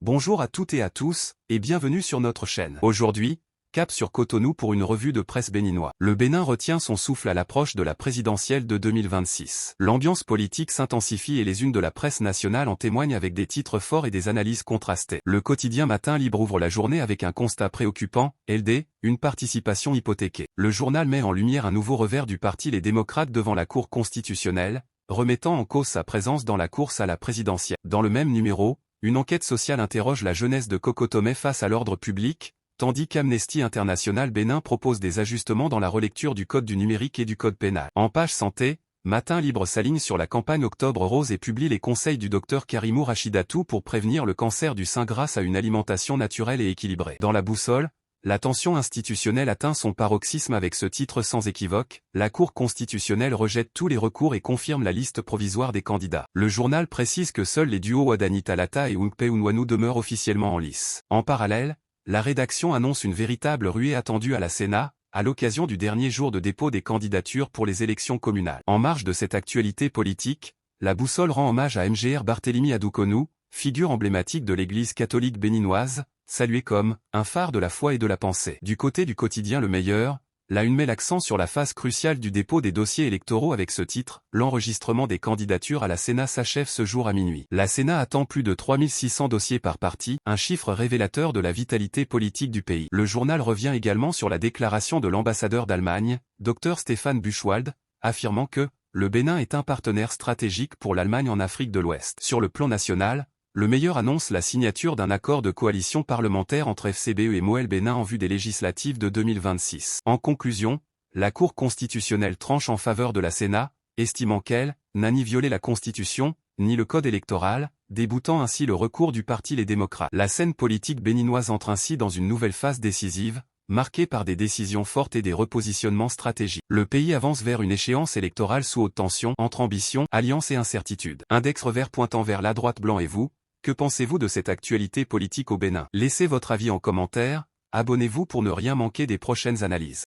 Bonjour à toutes et à tous, et bienvenue sur notre chaîne. Aujourd'hui, cap sur Cotonou pour une revue de presse béninois. Le Bénin retient son souffle à l'approche de la présidentielle de 2026. L'ambiance politique s'intensifie et les unes de la presse nationale en témoignent avec des titres forts et des analyses contrastées. Le quotidien Matin Libre ouvre la journée avec un constat préoccupant, LD, une participation hypothéquée. Le journal met en lumière un nouveau revers du parti Les Démocrates devant la Cour constitutionnelle, remettant en cause sa présence dans la course à la présidentielle. Dans le même numéro, une enquête sociale interroge la jeunesse de Coco-Tomé face à l'ordre public, tandis qu'Amnesty International Bénin propose des ajustements dans la relecture du Code du numérique et du Code pénal. En page santé, Matin Libre s'aligne sur la campagne Octobre Rose et publie les conseils du docteur Karimou Rachidatou pour prévenir le cancer du sein grâce à une alimentation naturelle et équilibrée. Dans la boussole, la tension institutionnelle atteint son paroxysme avec ce titre sans équivoque, la Cour constitutionnelle rejette tous les recours et confirme la liste provisoire des candidats. Le journal précise que seuls les duos Wadani Talata et Wungpe Unwanu demeurent officiellement en lice. En parallèle, la rédaction annonce une véritable ruée attendue à la Sénat, à l'occasion du dernier jour de dépôt des candidatures pour les élections communales. En marge de cette actualité politique, la boussole rend hommage à Mgr Barthélemy Adoukonou, figure emblématique de l'Église catholique béninoise, salué comme un phare de la foi et de la pensée. Du côté du quotidien Le Meilleur, la une met l'accent sur la phase cruciale du dépôt des dossiers électoraux avec ce titre, l'enregistrement des candidatures à la Sénat s'achève ce jour à minuit. La Sénat attend plus de 3600 dossiers par parti, un chiffre révélateur de la vitalité politique du pays. Le journal revient également sur la déclaration de l'ambassadeur d'Allemagne, Dr Stéphane Buchwald, affirmant que le Bénin est un partenaire stratégique pour l'Allemagne en Afrique de l'Ouest. Sur le plan national, Le Meilleur annonce la signature d'un accord de coalition parlementaire entre FCBE et Moël Bénin en vue des législatives de 2026. En conclusion, la Cour constitutionnelle tranche en faveur de la Sénat, estimant qu'elle n'a ni violé la Constitution, ni le Code électoral, déboutant ainsi le recours du parti Les Démocrates. La scène politique béninoise entre ainsi dans une nouvelle phase décisive, marquée par des décisions fortes et des repositionnements stratégiques. Le pays avance vers une échéance électorale sous haute tension, entre ambition, alliance et incertitude. Index revers pointant vers la droite. Blanc et vous, que pensez-vous de cette actualité politique au Bénin? Laissez votre avis en commentaire, abonnez-vous pour ne rien manquer des prochaines analyses.